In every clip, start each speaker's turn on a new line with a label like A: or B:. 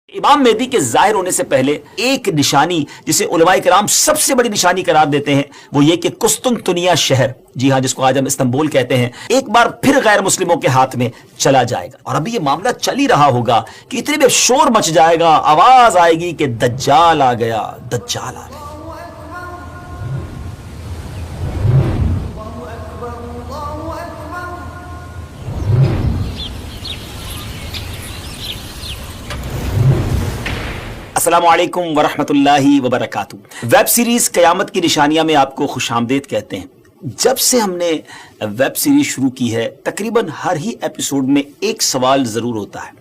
A: इमाम मेहदी के जाहिर होने से पहले एक निशानी जिसे उलमाए किराम सबसे बड़ी निशानी करार देते हैं वो ये कि कुस्तुनतुनिया शहर, जी हाँ, जिसको आज हम इस्तांबुल कहते हैं, एक बार फिर गैर मुस्लिमों के हाथ में चला जाएगा। और अभी ये मामला चल ही रहा होगा कि इतने में शोर मच जाएगा, आवाज आएगी कि दज्जाल आ गया, दज्जाल आ गया। अस्सलामु अलैकुम वरहमतुल्लाहि वबरकातुहू। वेब सीरीज क़यामत की निशानियां में आपको खुशामदीद कहते हैं। जब से हमने वेब सीरीज शुरू की है तकरीबन हर ही एपिसोड में एक सवाल जरूर होता है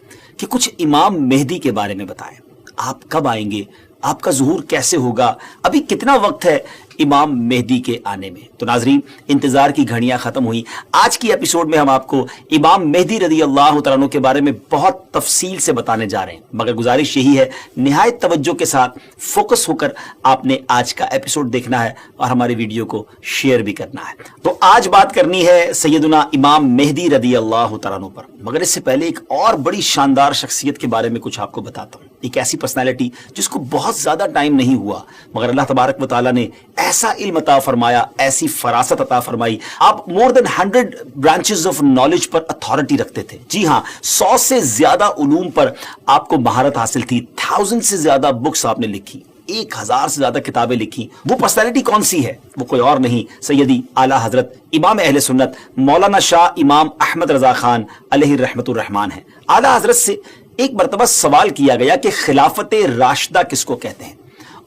A: कि कुछ इमाम मेहदी के बारे में बताएं। आप कब आएंगे, आपका ज़ुहूर कैसे होगा, अभी कितना वक्त है इमाम मेहदी के आने में। तो नाजरीन, इंतजार की घड़ियां खत्म हुई। आज की एपिसोड में हम आपको इमाम मेहदी रदी अल्लाह तआला अन्हु के बारे में बहुत तफसील से बताने जा रहे हैं, मगर गुजारिश यही है निहायत तवज्जो के साथ फोकस होकर आपने आज का एपिसोड देखना है और हमारी वीडियो को शेयर भी करना है। तो आज बात करनी है सैयदुना इमाम मेहदी रदी अल्लाह तआला अन्हु पर, मगर इससे पहले एक और बड़ी शानदार शख्सियत के बारे में कुछ आपको बताता हूँ। एक ऐसी पर्सनैलिटी जिसको बहुत ज्यादा टाइम नहीं हुआ मगर अल्लाह तबारक व तआला ने ऐसा इल्म अता फरमाया, ऐसी फरासत अता फरमाई। आप more than 100 branches of knowledge पर अथॉरिटी रखते थे। जी हाँ, 100 से ज्यादा उलूम पर आपको महारत हासिल थी। 1000 से ज्यादा बुक्स आपने लिखी, 1000 से ज्यादा किताबें लिखी। वो पर्सनैलिटी कौन सी है? वो कोई और नहीं, सैयदी आला हजरत इमाम अहले सुन्नत मौलाना शाह इमाम अहमद रजा खान अलैहि रहमतुर रहमान है। आला हजरत से एक मरतबा सवाल किया गया कि खिलाफत राशिदा किसको कहते हैं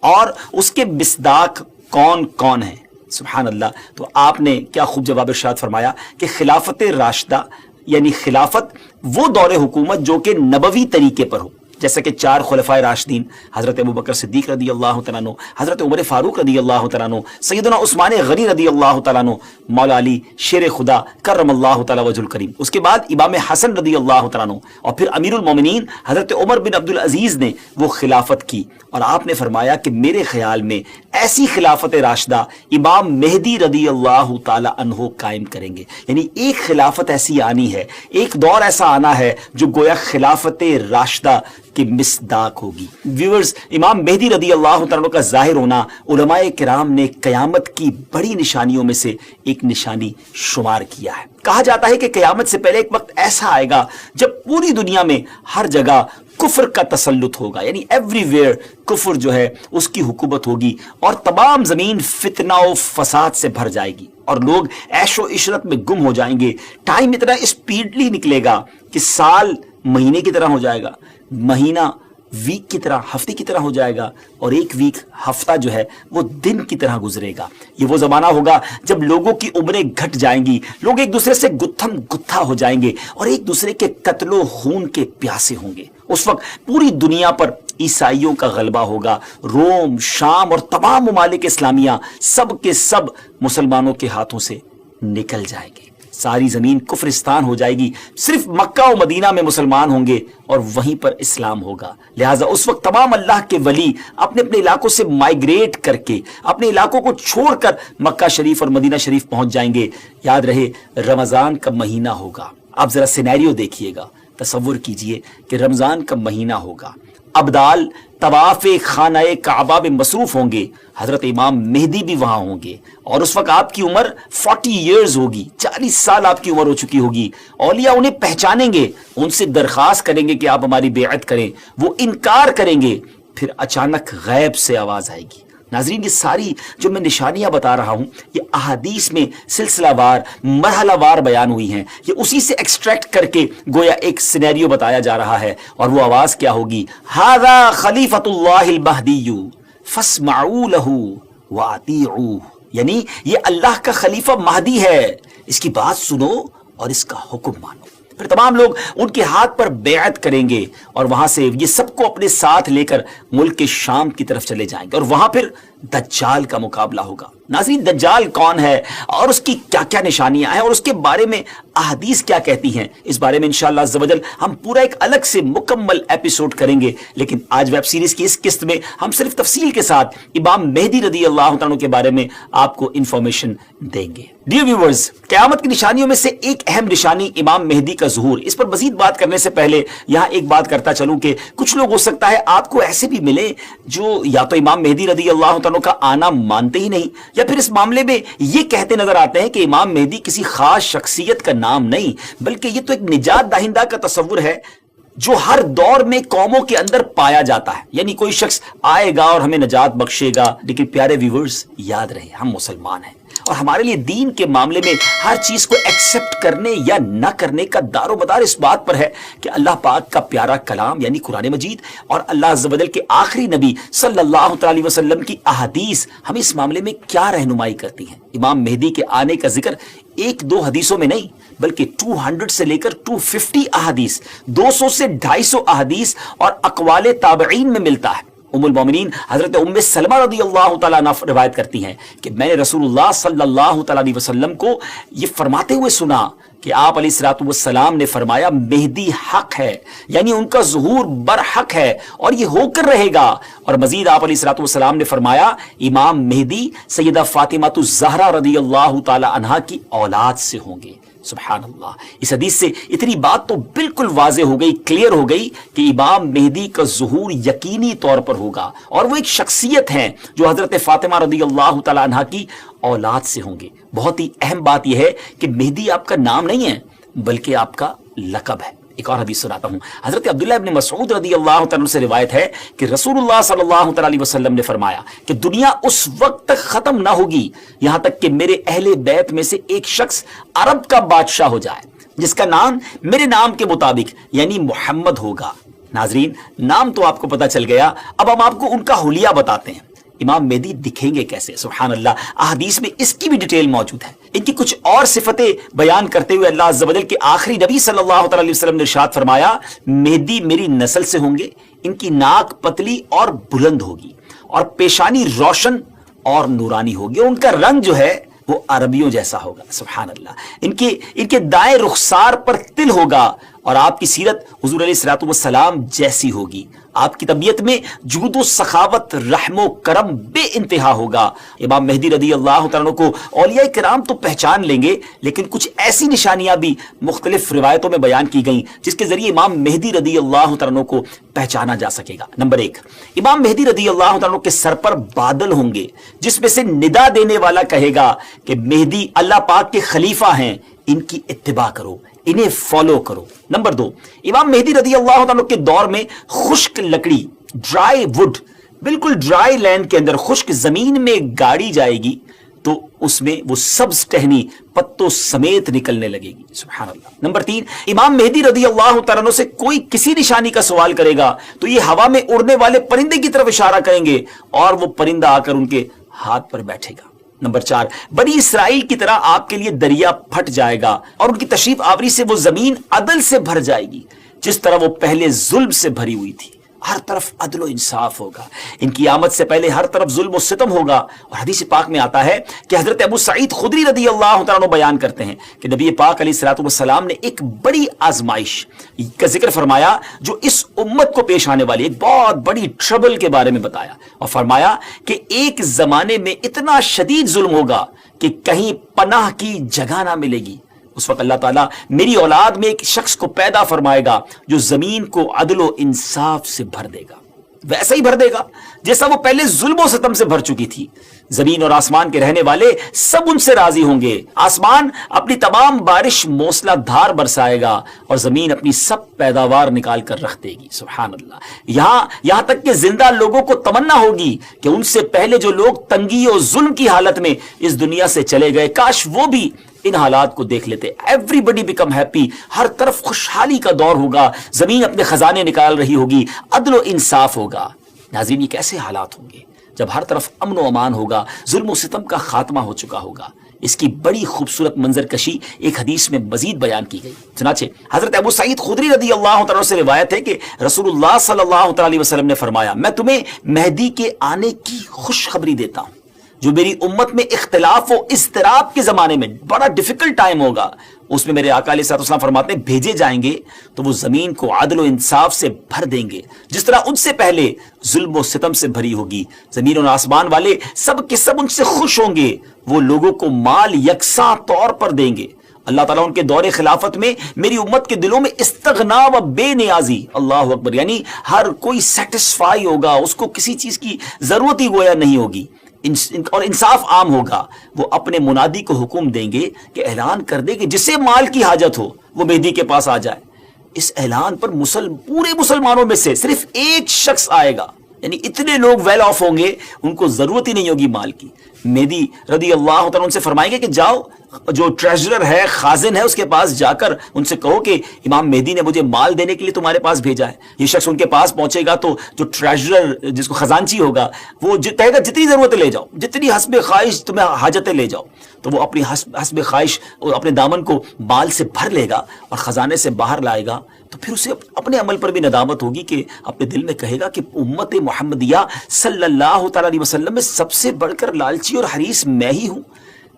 A: और उसके मिस्दाक कौन कौन है। सुभान अल्लाह। तो आपने क्या खूब जवाब इरशाद फरमाया कि खिलाफत राशिदा यानी खिलाफत वो दौरे हुकूमत जो कि नबवी तरीके पर हो, जैसे कि 4 खुलफाए राशिदीन हजरत अबू बकर सिद्दीक रदी अल्लाह तआला अन्हु, हजरत उमर फारूक रदी अल्लाह तआला अन्हु, सैयदना उस्मान गनी रदी अल्लाह तआला अन्हु, मौला अली शेर खुदा करमल्लाहु तआला वजहुल करीम, उसके बाद इमाम हसन रदी अल्लाह तआला अन्हु, और फिर अमीरुल मोमिनीन हजरत उमर बिन अब्दुल अजीज ने वो खिलाफत की। और आपने फरमाया कि मेरे ख्याल में ऐसी खिलाफत राशिदा इमाम मेहदी रदी अल्लाह तआला अन्हु कायम करेंगे। यानी एक खिलाफत ऐसी आनी है, एक दौर ऐसा आना है जो गोया खिलाफत राशिदा की मिसदाक होगी। व्यूअर्स, इमाम मेहदी रदी अल्लाह तआला का जाहिर होना उलमाए किराम ने कयामत की बड़ी निशानियों में से एक निशानी शुमार किया है। कहा जाता है कि कयामत से पहले एक वक्त ऐसा आएगा जब पूरी दुनिया में हर जगह कुफ्र का तसल्लुत होगा, यानी एवरीवेयर कुफ्र जो है उसकी हुकूमत होगी और तमाम जमीन फितना और फसाद से भर जाएगी और लोग ऐशो इशरत में गुम हो जाएंगे। टाइम इतना स्पीडली निकलेगा कि साल महीने की तरह हो जाएगा, महीना वीक की तरह, हफ्ते की तरह हो जाएगा और एक वीक, हफ्ता जो है वो दिन की तरह गुजरेगा। ये वो जमाना होगा जब लोगों की उम्रें घट जाएंगी, लोग एक दूसरे से गुत्थम गुत्था हो जाएंगे और एक दूसरे के कत्लो खून के प्यासे होंगे। उस वक्त पूरी दुनिया पर ईसाइयों का गलबा होगा। रोम, शाम और तमाम ममालिक इस्लामिया सब के सब मुसलमानों के हाथों से निकल जाएंगे। सारी जमीन कुफ्रिस्तान हो जाएगी, सिर्फ मक्का और मदीना में मुसलमान होंगे और वहीं पर इस्लाम होगा। लिहाजा उस वक्त तमाम अल्लाह के वली अपने अपने इलाकों से माइग्रेट करके अपने इलाकों को छोड़कर मक्का शरीफ और मदीना शरीफ पहुंच जाएंगे। याद रहे, रमजान का महीना होगा। आप जरा सिनेरियो देखिएगा, तसव्वुर कीजिए कि रमजान का महीना होगा, अब्दाल तवाफ़े खानाए काबा में मसरूफ होंगे, हजरत इमाम मेहदी भी वहां होंगे और उस वक्त आपकी उम्र 40 ईयर्स होगी, 40 साल आपकी उम्र हो चुकी होगी। औलिया उन्हें पहचानेंगे, उनसे दरखास्त करेंगे कि आप हमारी बेअत करें, वो इनकार करेंगे। फिर अचानक गैब से आवाज आएगी। नाजरीन, ये सारी जो मैं निशानियां बता रहा हूं ये अहादीस में सिलसिलावार मरहलावार बयान हुई हैं। ये उसी से एक्सट्रैक्ट करके गोया एक सिनेरियो बताया जा रहा है और वो आवाज क्या होगी? हाज़ा खलीफतुल्लाहिल महदीय्यु फस्मऊ लहू व अतीऊ। यानी ये अल्लाह का खलीफा महदी है, इसकी बात सुनो और इसका हुक्म मानो। फिर तमाम लोग उनके हाथ पर बेअत करेंगे और वहां से ये सबको अपने साथ लेकर मुल्क के शाम की तरफ चले जाएंगे और वहां फिर दज्जाल का मुकाबला होगा। नाज़रीन, दज्जाल कौन है और उसकी क्या क्या निशानियां हैं और उसके बारे में अहादीस क्या कहती हैं, इस बारे में इंशाअल्लाह अज़्ज़ व जल हम पूरा एक अलग से मुकम्मल एपिसोड करेंगे। लेकिन आज वेब सीरीज की इस किस्त में हम सिर्फ तफसील के साथ इमाम मेहदी रदी अल्लाह तआला के बारे में आपको इंफॉर्मेशन देंगे। डियर व्यूअर्स, क़यामत की निशानियों में से एक अहम निशानी इमाम मेहदी का ज़ुहूर। इस पर मजीद बात करने से पहले यहाँ एक बात करता चलूं कि कुछ लोग लोग हो सकता है आपको ऐसे भी मिले जो या तो इमाम मेहदी रदी अल्लाह तआला का आना मानते ही नहीं, या फिर इस मामले में ये कहते नजर आते हैं कि इमाम मेहदी किसी खास शख्सियत का नाम नहीं, बल्कि ये तो एक निजात दाहिंदा का तस्वुर है जो हर दौर में कौमों के अंदर पाया जाता है। यानी कोई शख्स आएगा और हमें निजात बख्शेगा। लेकिन प्यारे व्यूअर्स, याद रहे हम मुसलमान हैं और हमारे लिए दीन के मामले में हर चीज को एक्सेप्ट करने या न करने का दारोमदार इस बात पर है कि अल्लाह पाक का प्यारा कलाम यानी कुरान मजीद और अल्लाह अज़्ज़ व जल के आखिरी नबी सल्लल्लाहु अलैहि वसल्लम की अहादीस हमें इस मामले में क्या रहनुमाई करती हैं। इमाम मेहदी के आने का जिक्र एक दो हदीसों में नहीं, बल्कि 200 से लेकर 250 अहादीस, 200 से 250 अहादीस और अक़वाले ताबईन में मिलता है। उम्मुल मोमिनीन हजरत उम्मे सलमा रदियल्लाहु तआला अन्हा रिवायत करती हैं कि मैंने रसूलुल्लाह सल्लल्लाहु अलैहि वसल्लम को ये फरमाते हुए सुना कि आप अलैहिस्सलातु वस्सलाम ने फरमाया मेहदी हक है, यानी उनका ज़ुहूर बरहक है और ये होकर रहेगा। और मजीद आप अलैहिस्सलातु वस्सलाम ने फरमाया इमाम मेहदी सैयदा फातिमा ज़हरा रदियल्लाहु तआला अन्हा की औलाद से होंगे। सुभान अल्लाह। इस हदीस से इतनी बात तो बिल्कुल वाज़े हो गई, क्लियर हो गई कि इमाम मेहदी का ज़ुहूर यकीनी तौर पर होगा और वो एक शख्सियत है जो हजरत फातिमा रदियल्लाहु तआला अन्हा की औलाद से होंगे। बहुत ही अहम बात यह है कि मेहदी आपका नाम नहीं है बल्कि आपका लक़ब है। एक और हदीस सुनाता हूं। हजरत अब्दुल्लाह इब्न मसऊद रदियल्लाहु तआला से रिवायत है कि रसूलुल्लाह सल्लल्लाहु अलैहि वसल्लम ने फरमाया कि दुनिया उस वक्त तक खत्म ना होगी यहां तक कि मेरे अहले बैत में से एक शख्स अरब का बादशाह हो जाए जिसका नाम मेरे नाम के मुताबिक यानी मोहम्मद होगा। नाजरीन, नाम तो आपको पता चल गया, अब हम आपको उनका हुलिया बताते हैं। इमाम मेहदी दिखेंगे कैसे? सुभान अल्लाह, अहादीस में इसकी भी डिटेल मौजूद है। इनकी कुछ और सिफतें बयान करते हुए अल्लाह अज़्ज़ व जल के आखिरी नबी सल्लल्लाहु अलैहि वसल्लम ने इरशाद फरमाया मेहदी मेरी नस्ल से होंगे, इनकी नाक पतली और बुलंद होगी और पेशानी रोशन और नूरानी होगी, उनका रंग जो है वो अरबियों जैसा होगा। सुभान अल्लाह। इनके दाएं रुखसार पर तिल होगा और आपकी सीरत हुजूर अलैहिस्सलातु वस्सलाम जैसी होगी। आपकी तबीयत में जूद व सखावत, रहमो करम बे इंतहा होगा। इमाम मेहदी रदी अल्लाह तआला को औलिया किराम तो पहचान लेंगे, लेकिन कुछ ऐसी निशानियां भी मुख्तलिफ रिवायतों में बयान की गई जिसके जरिए इमाम मेहदी रदी अल्लाह तआला को पहचाना जा सकेगा। नंबर 1, इमाम मेहदी रदी अल्लाह तआला के सर पर बादल होंगे जिसमें से निदा देने वाला कहेगा कि मेहदी अल्लाह पाक के खलीफा हैं, इनकी इत्तिबा करो, इन्हें फॉलो करो। नंबर 2, इमाम मेहदी रदी अल्लाह तआला के दौर में खुश्क लकड़ी, ड्राई वुड, बिल्कुल ड्राई लैंड के अंदर खुश्क जमीन में गाड़ी जाएगी तो उसमें वो सब्ज टहनी पत्तों समेत निकलने लगेगी। सुभान अल्लाह। नंबर 3, इमाम मेहदी रदी अल्लाह तआला से कोई किसी निशानी का सवाल करेगा तो ये हवा में उड़ने वाले परिंदे की तरफ इशारा करेंगे और वो परिंदा आकर उनके हाथ पर बैठेगा। नंबर 4, बनी इसराइल की तरह आपके लिए दरिया फट जाएगा और उनकी तशरीफ आवरी से वो जमीन अदल से भर जाएगी जिस तरह वो पहले जुल्म से भरी हुई थी। हर तरफ अदल व इंसाफ होगा। इनकी आमद से पहले हर तरफ जुल्म व सितम होगा। और हदीस पाक में आता है कि हजरत अबू सईद खुदरी रदी अल्लाह तआला बयान करते हैं कि नबी पाक अलैहिस्सलातु वस्सलाम ने एक बड़ी आजमाइश का जिक्र फरमाया जो इस उम्मत को पेश आने वाली एक बहुत बड़ी ट्रबल के बारे में बताया और फरमाया कि एक जमाने में इतना शदीद जुल्म होगा कि कहीं पनाह की जगह ना मिलेगी। उस वक्त अल्लाह ताला मेरी औलाद में एक शख्स को पैदा फरमाएगा जो जमीन को अदलो इंसाफ से भर देगा, वैसा ही भर देगा जैसा वो पहले जुल्म और सितम से भर चुकी थी। जमीन और आसमान के रहने वाले सब उनसे राजी होंगे। आसमान अपनी तमाम बारिश मूसलाधार बरसाएगा और जमीन अपनी सब पैदावार निकाल कर रख देगी। सुभान अल्लाह। यहां तक कि जिंदा लोगों को तमन्ना होगी कि उनसे पहले जो लोग तंगी और जुल्म की हालत में इस दुनिया से चले गए, काश वो भी इन हालात को देख लेते। एवरीबडी बिकम हैप्पी, हर तरफ खुशहाली का दौर होगा, जमीन अपने खजाने निकाल रही होगी, अदल इंसाफ होगा। नाज़रीन, ये कैसे हालात होंगे जब हर तरफ अमन व अमान होगा, जुल्म व सितम का खात्मा हो चुका होगा। इसकी बड़ी खूबसूरत मंजर कशी एक हदीस में मजीद बयान की गई। चुनाचे हजरत अबू सईद खुदरी रदी अल्लाह तआला से रिवायत है कि रसूलुल्लाह सल्लल्लाहु अलैहि वसल्लम ने फरमाया, मैं तुम्हें मेहदी के आने की खुशखबरी देता हूं जो मेरी उम्मत में इख्तिलाफ व इस्तिराब के जमाने में बड़ा डिफिकल्ट टाइम होगा। उसमें मेरे आका अलैहिस्सलाम फरमाते हैं भेजे जाएंगे तो वो जमीन को अदल व इंसाफ से भर देंगे जिस तरह उनसे पहले जुल्म व सितम से भरी होगी। जमीन और आसमान वाले सब के सब उनसे खुश होंगे, वो लोगों को माल यकसा तौर पर देंगे اللہ تعالیٰ ان کے دور خلافت میں میری امت کے دلوں میں استغنا و بے نیازی، اللہ اکبر، یعنی ہر کوئی سیٹسفائی ہوگا، اس کو کسی چیز کی ضرورت ہی گویا نہیں ہوگی، اور انصاف عام ہوگا۔ وہ اپنے منادی کو حکم دیں گے کہ اعلان کر دے کہ جسے مال کی حاجت ہو وہ مہدی کے پاس آ جائے۔ اس اعلان پر پورے مسلمانوں میں سے صرف ایک شخص آئے گا، یعنی اتنے لوگ ویل آف ہوں گے، ان کو ضرورت ہی نہیں ہوگی مال کی۔ مہدی رضی اللہ تعالیٰ ان سے فرمائیں گے کہ جاؤ، جو ٹریجرر ہے، خازن ہے، اس کے پاس جا کر ان سے کہو کہ امام مہدی نے مجھے مال دینے کے لیے تمہارے پاس بھیجا ہے۔ یہ شخص ان کے پاس پہنچے گا تو جو ٹریجرر، جس کو خزانچی ہوگا، وہ کہے گا جتنی ضرورتیں لے جاؤ، جتنی حسب خواہش تمہیں حاجتیں لے جاؤ۔ تو وہ اپنی حسب خواہش اپنے دامن کو مال سے بھر لے گا اور خزانے سے باہر لائے گا۔ تو پھر اسے اپنے عمل پر بھی ندامت ہوگی کہ اپنے دل میں کہے گا کہ امت محمدیہ صلی اللہ تعالی علیہ وسلم میں سب سے بڑھ کر لالچی اور حریص میں ہی ہوں۔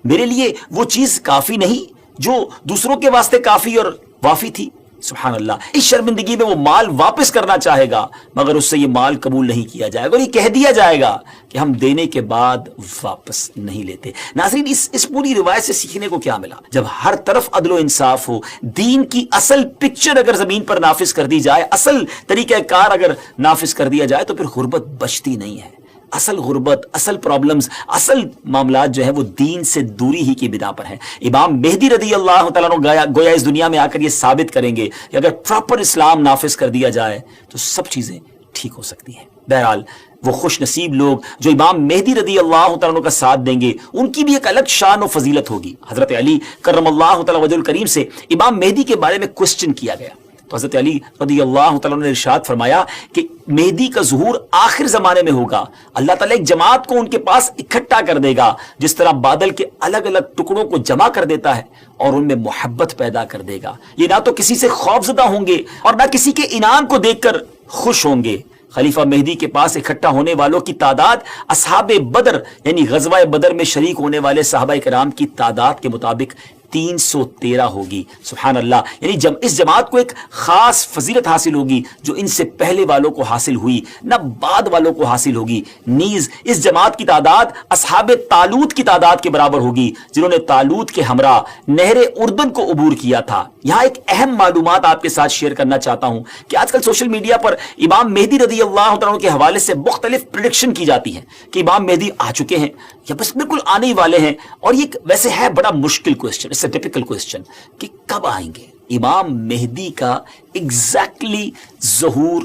A: میرے لیے وہ چیز کافی نہیں جو دوسروں کے واسطے کافی اور وافی تھی۔ سبحان اللہ۔ اس شرمندگی میں وہ مال واپس کرنا چاہے گا، مگر اس سے یہ مال قبول نہیں کیا جائے گا اور یہ کہہ دیا جائے گا کہ ہم دینے کے بعد واپس نہیں لیتے۔ ناظرین، اس پوری روایت سے سیکھنے کو کیا ملا؟ جب ہر طرف عدل و انصاف ہو، دین کی اصل پکچر اگر زمین پر نافذ کر دی جائے، اصل طریقہ کار اگر نافذ کر دیا جائے، تو پھر غربت بچتی نہیں ہے۔ اصل غربت، اصل پرابلمز، اصل معاملات جو ہیں وہ دین سے دوری ہی کی بنا پر ہیں۔ امام مہدی رضی اللہ تعالیٰ عنہ گویا اس دنیا میں آ کر یہ ثابت کریں گے کہ اگر پراپر اسلام نافذ کر دیا جائے تو سب چیزیں ٹھیک ہو سکتی ہیں۔ بہرحال وہ خوش نصیب لوگ جو امام مہدی رضی اللہ تعالیٰ عنہ کا ساتھ دیں گے، ان کی بھی ایک الگ شان و فضیلت ہوگی۔ حضرت علی کرم اللہ تعالیٰ وجہ الکریم سے امام مہدی کے بارے میں کوسچن کیا گیا تو حضرت علی رضی اللہ تعالیٰ نے ارشاد فرمایا کہ مہدی کا ظہور آخر زمانے میں ہوگا۔ اللہ تعالیٰ ایک جماعت کو ان کے پاس اکٹھا کر دے گا، جس طرح بادل کے الگ الگ ٹکڑوں کو جمع کر دیتا ہے اور ان میں محبت پیدا کر دے گا۔ یہ نہ تو کسی سے خوفزدہ ہوں گے اور نہ کسی کے انعام کو دیکھ کر خوش ہوں گے۔ خلیفہ مہدی کے پاس اکٹھا ہونے والوں کی تعداد اصحاب بدر یعنی غزوہ بدر میں شریک ہونے والے صحابہ کرام کی تعداد کے مطابق 313 ہوگی۔ سبحان اللہ، یعنی اس جماعت کو ایک خاص فضیلت حاصل ہوگی جو ان سے پہلے والوں کو حاصل ہوئی نہ بعد والوں کو حاصل ہوگی۔ نیز اس جماعت کی تعداد اصحاب طالوت کی تعداد کے برابر ہوگی، جنہوں نے طالوت کے ہمراہ نہر اردن کو عبور کیا تھا۔ یہاں ایک اہم معلومات آپ کے ساتھ شیئر کرنا چاہتا ہوں کہ آج کل سوشل میڈیا پر امام مہدی رضی اللہ عنہ کے حوالے سے مختلف پریڈکشن کی جاتی ہیں کہ امام مہدی آ چکے ہیں یا بس بالکل آنے ہی والے ہیں، اور یہ ویسے ہے بڑا مشکل question, it's a typical question کہ کب آئیں گے امام مہدی کا ایگزیکٹلی ظہور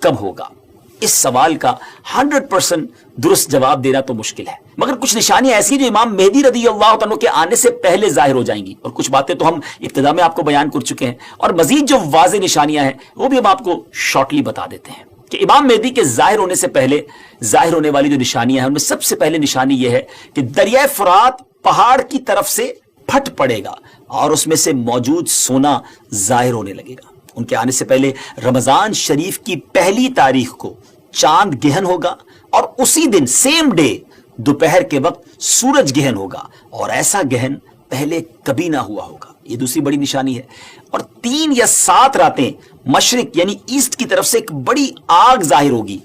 A: کب ہوگا؟ اس سوال کا 100% درست جواب دینا تو مشکل ہے، مگر کچھ نشانیاں ایسی ہیں جو امام مہدی رضی اللہ عنہ کے آنے سے پہلے ظاہر ہو جائیں گی، اور کچھ باتیں تو ہم ابتدا میں آپ کو بیان کر چکے ہیں، اور مزید جو واضح نشانیاں ہیں وہ بھی ہم آپ کو شارٹلی بتا دیتے ہیں کہ امام مہدی کے ظاہر ہونے سے پہلے ظاہر ہونے والی جو نشانیاں ہیں ان میں سب سے پہلے نشانی یہ ہے کہ دریائے فرات پہاڑ کی طرف سے پھٹ پڑے گا اور اس میں سے موجود سونا ظاہر ہونے لگے گا۔ ان کے آنے سے پہلے رمضان شریف کی پہلی تاریخ کو چاند گہن ہوگا، اور اسی دن سیم ڈے دوپہر کے وقت سورج گہن ہوگا، اور ایسا گہن پہلے کبھی نہ ہوا ہوگا۔ یہ دوسری بڑی نشانی ہے۔ اور 3 یا 7 راتیں مشرق یعنی ایسٹ کی طرف سے ایک بڑی آگ ظاہر ہوگی،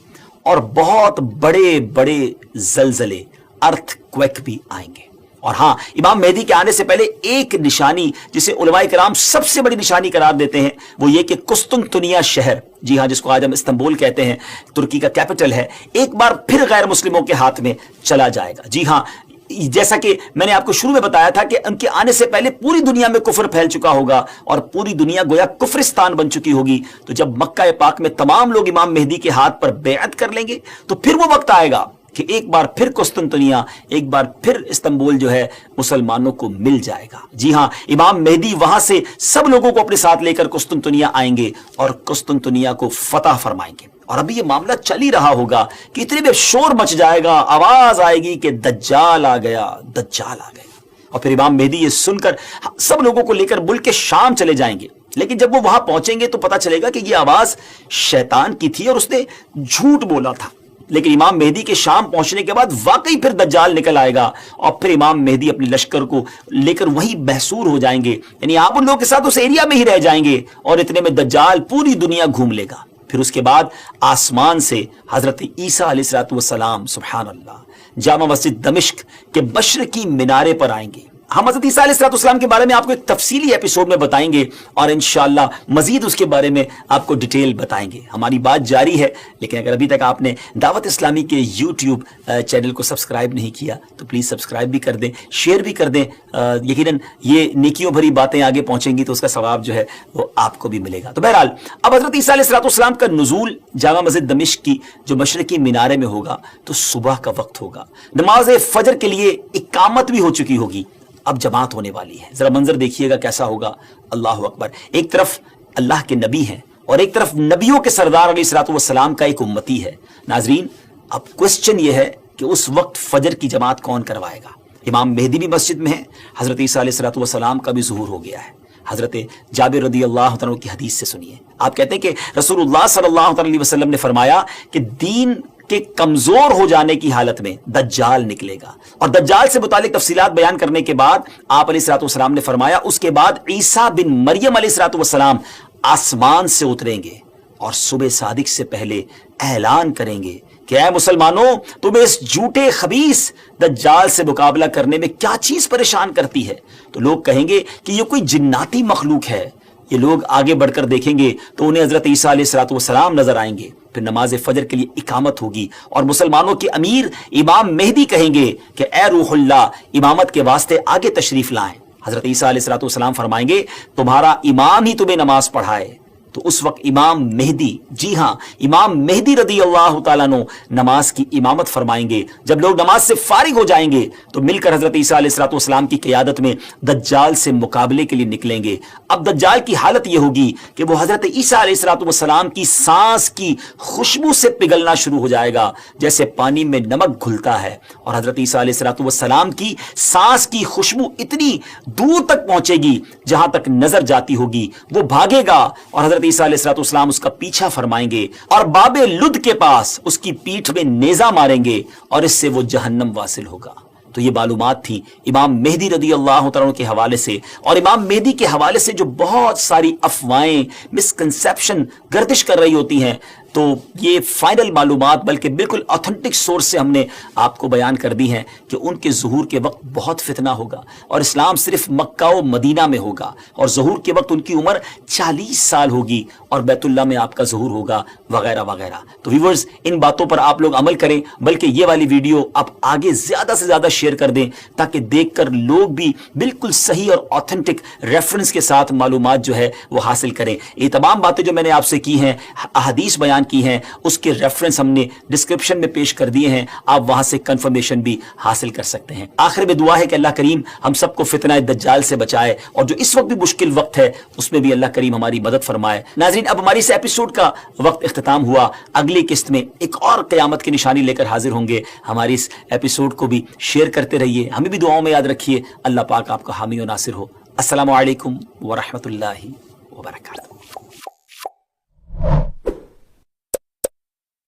A: اور بہت بڑے بڑے زلزلے ارتھ کویک بھی آئیں گے۔ اور ہاں، امام مہدی کے آنے سے پہلے ایک نشانی جسے علماء کرام سب سے بڑی نشانی قرار دیتے ہیں وہ یہ کہ قسطنطنیہ شہر، جی ہاں، جس کو آج ہم استنبول کہتے ہیں، ترکی کا کیپٹل ہے، ایک بار پھر غیر مسلموں کے ہاتھ میں چلا جائے گا۔ جی ہاں، جیسا کہ میں نے آپ کو شروع میں بتایا تھا کہ ان کے آنے سے پہلے پوری دنیا میں کفر پھیل چکا ہوگا اور پوری دنیا گویا کفرستان بن چکی ہوگی۔ تو جب مکہ پاک میں تمام لوگ امام مہدی کے ہاتھ پر بیعت کر لیں گے تو پھر وہ وقت آئے گا کہ ایک بار پھر قسطنطنیہ، ایک بار پھر استنبول جو ہے مسلمانوں کو مل جائے گا۔ جی ہاں، امام مہدی وہاں سے سب لوگوں کو اپنے ساتھ لے کر قسطنطنیہ آئیں گے اور قسطنطنیہ کو فتح فرمائیں گے۔ اور ابھی یہ معاملہ چل ہی رہا ہوگا کہ اتنے میں شور مچ جائے گا، آواز آئے گی کہ دجال آ گیا، دجال آ گیا، اور پھر امام مہدی یہ سن کر سب لوگوں کو لے کر ملک کے شام چلے جائیں گے۔ لیکن جب وہ وہاں پہنچیں گے تو پتہ چلے گا کہ یہ آواز شیطان کی تھی اور اس نے جھوٹ بولا تھا۔ لیکن امام مہدی کے شام پہنچنے کے بعد واقعی پھر دجال نکل آئے گا، اور پھر امام مہدی اپنے لشکر کو لے کر وہیں محصور ہو جائیں گے، یعنی آپ ان لوگوں کے ساتھ اس ایریا میں ہی رہ جائیں گے، اور اتنے میں دجال پوری دنیا گھوم لے گا۔ پھر اس کے بعد آسمان سے حضرت عیسیٰ علیہ السلام سبحان اللہ جامع مسجد دمشق کے مشرقی مینارے پر آئیں گے۔ हम हज़रत ईसा अलैहिस्सलाम के बारे में आपको एक तफसीली एपिसोड में बताएंगे और इंशाअल्लाह मजीद उसके बारे में आपको डिटेल बताएंगे। हमारी बात जारी है, लेकिन अगर अभी तक आपने दावत इस्लामी के यूट्यूब चैनल को सब्सक्राइब नहीं किया तो प्लीज़ सब्सक्राइब भी कर दें, शेयर भी कर दें। यकीनन ये नेकियों भरी बातें आगे पहुंचेंगी तो उसका सवाब जो है वो आपको भी मिलेगा। तो बहरहाल अब हज़रत ईसा अलैहिस्सलाम का नुज़ूल जामा मस्जिद दमिश्क की जो मशरकी मीनारे में होगा तो सुबह का वक्त होगा, नमाज फजर के लिए इकामत भी हो चुकी होगी, अब जमात होने वाली है। जरा मंजर देखिएगा कैसा होगा। अल्लाह अकबर। एक तरफ अल्लाह के नबी हैं और एक तरफ नबियों के सरदार अलैहिस्सलाम का एक उम्मती है। नाजरीन, अब क्वेश्चन यह है कि उस वक्त फजर की जमात कौन करवाएगा? इमाम मेहदी भी मस्जिद में है, हजरत ईसा अलैहिस्सलाम का भी ज़ुहूर हो गया है। हजरत जाबिर रदी अल्लाह तआला की हदीस से सुनिए। आप कहते हैं कि रसूलुल्लाह सल्लल्लाहु अलैहि वसल्लम ने फरमाया कि दीन के कमजोर हो जाने की हालत में दज्जाल निकलेगा, और दज्जाल से मुतालिक तफसीलात बयान करने के बाद आप अलैहिस्सलाम ने फरमाया उसके बाद ईसा बिन मरियम अलैहिस्सलाम आसमान से उतरेंगे और सुबह सादिक से पहले ऐलान करेंगे कि ऐ मुसलमानों, तुम्हें इस झूठे खबीस दज्जाल से मुकाबला करने में क्या चीज परेशान करती है? तो लोग कहेंगे कि ये कोई जिन्नाती मखलूक है। ये लोग आगे बढ़कर देखेंगे तो उन्हें हजरत ईसा अलैहिस्सलाम नजर आएंगे। फिर नमाज फजर के लिए इकामत होगी और मुसलमानों के अमीर इमाम मेहदी कहेंगे कि ए रूहुल्लाह, इमामत के वास्ते आगे तशरीफ लाएं। हजरत ईसा अलैहिस्सलाम फरमाएंगे तुम्हारा इमाम ही तुम्हें नमाज पढ़ाए। तो उस वक्त इमाम मेहदी, जी हां, इमाम मेहदी रदी अल्लाह तआला अन्हु नमाज की इमामत फरमाएंगे। जब लोग नमाज से फारिग हो जाएंगे तो मिलकर हजरत ईसा अलैहिस्सलाम की क़ियादत में दज्जाल से मुकाबले के लिए निकलेंगे। अब दज्जाल की हालत यह होगी कि वो हजरत ईसा अलैहिस्सलाम की सांस की खुशबू से पिघलना शुरू हो जाएगा, जैसे पानी में नमक घुलता है। और हजरत ईसा अलैहिस्सलाम की सांस की खुशबू इतनी दूर तक पहुंचेगी जहां तक नजर जाती होगी। वो भागेगा और हजरत ईसा अलैहिस्सलाम उसका पीछा फरमाएंगे और बाबे लुद के पास उसकी पीठ में नेजा मारेंगे और इससे वो जहन्नम वासिल होगा। तो ये मालूमात थी इमाम मेहदी रदी अल्लाह तआला के हवाले से। और इमाम मेहदी के हवाले से जो बहुत सारी अफवाहें, मिसकंसेप्शन गर्दिश कर रही होती हैं, तो ये फाइनल मालूमात बल्कि बिल्कुल ऑथेंटिक सोर्स से हमने आपको बयान कर दी हैं कि उनके ज़ुहूर के वक्त बहुत फितना होगा और इस्लाम सिर्फ मक्का व मदीना में होगा, और ज़ुहूर के वक्त उनकी उम्र 40 साल होगी और बैतुल्लाह में आपका ज़ुहूर होगा, वगैरह वगैरह। तो व्यूअर्स, इन बातों पर आप लोग अमल करें, बल्कि ये वाली वीडियो आप आगे ज़्यादा से ज़्यादा शेयर कर दें ताकि देखकर लोग भी बिल्कुल सही और ऑथेंटिक रेफरेंस के साथ मालूमात जो है वो हासिल करें। ये तमाम बातें जो मैंने आपसे की हैं, अहादीस बयान की हैं, उसके रेफरेंस हमने डिस्क्रिप्शन में पेश कर दिए हैं, आप वहां से कंफर्मेशन भी हासिल कर सकते हैं। आखिर में दुआ है कि अल्लाह करीम हम सबको फितना दज्जाल से बचाए और जो इस वक्त भी मुश्किल वक्त है उसमें भी अल्लाह करीम हमारी मदद फरमाए। नाज़रीन, अब हमारी इस एपिसोड का वक्त इख्तिताम हुआ। अगली किस्त में एक और क़यामत की निशानी लेकर हाजिर होंगे। हमारी इस एपिसोड को भी शेयर करते रहिए, हमें भी दुआओं में याद रखिए। अल्लाह पाक आपका हामी और नासिर हो। अस्सलामु अलैकुम व रहमतुल्लाहि व बरकातहू।